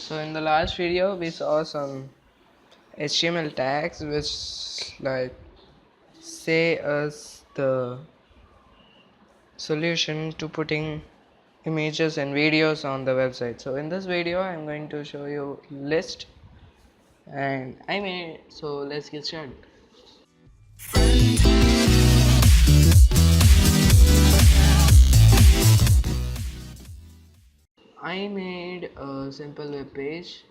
So in the last video we saw some HTML tags which like say us the solution to putting images and videos on the website. So in this video I'm going to show you list and I made, so let's get started. I made a simple web page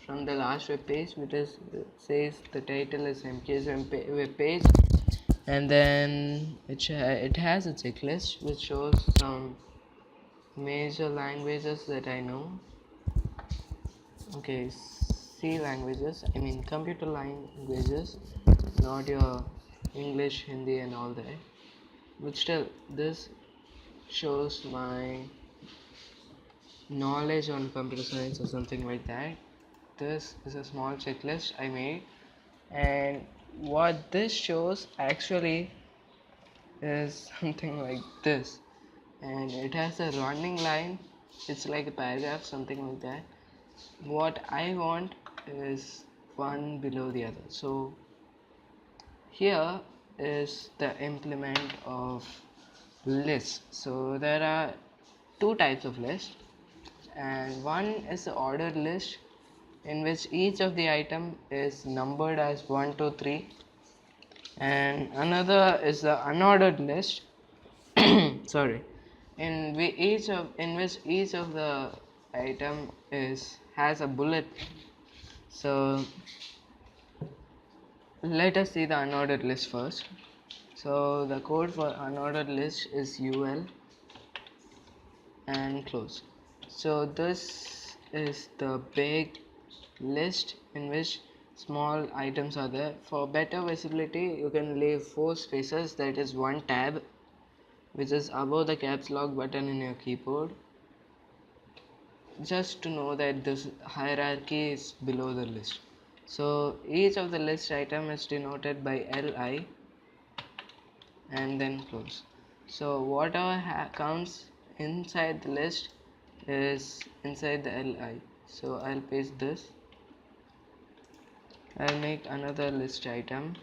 from the last web page, which is says the title is MK's web page, and then it has a checklist which shows some major languages that I know. Okay, C languages, I mean computer languages, not your English, Hindi and all that, but still this shows my knowledge on computer science or something like that. This is a small checklist I made, and what this shows actually is something like this, and it has a running line. It's like a paragraph, something like that. What I want is one below the other. So here is the implement of list. So there are two types of list, and one is the ordered list in which each of the item is numbered as 1 to 3, and another is the unordered list sorry, in which each of the item has a bullet. So let us see the unordered list first. So the code for unordered list is ul and close. So this is the big list in which small items are there. For better visibility you can leave 4 spaces, that is one tab which is above the caps lock button in your keyboard, just to know that this hierarchy is below the list. So each of the list item is denoted by li and then close. So whatever comes inside the list is inside the li. So I'll paste this. I'll make another list item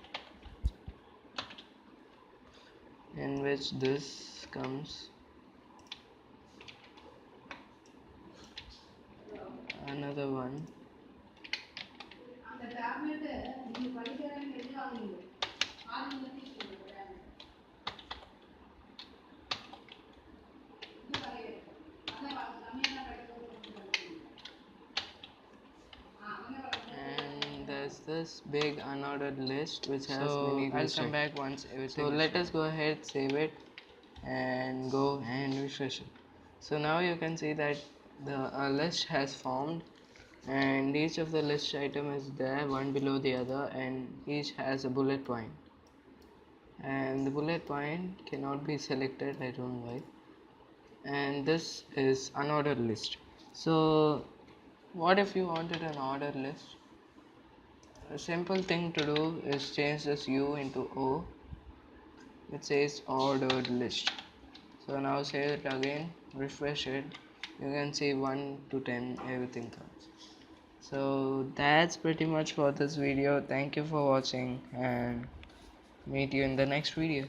in which this comes, another one, and there's this big unordered list which has many. I'll come back once everything. So let us go ahead, save it and go and refresh it. So now you can see that the list has formed, and each of the list item is there one below the other, and each has a bullet point, and the bullet point cannot be selected, I don't know why, and this is unordered list. So what if you wanted an ordered list? A simple thing to do is change this U into O. It says ordered list. So now save it again, refresh it, you can see 1 to 10 everything comes. So that's pretty much for this video. Thank you for watching and meet you in the next video.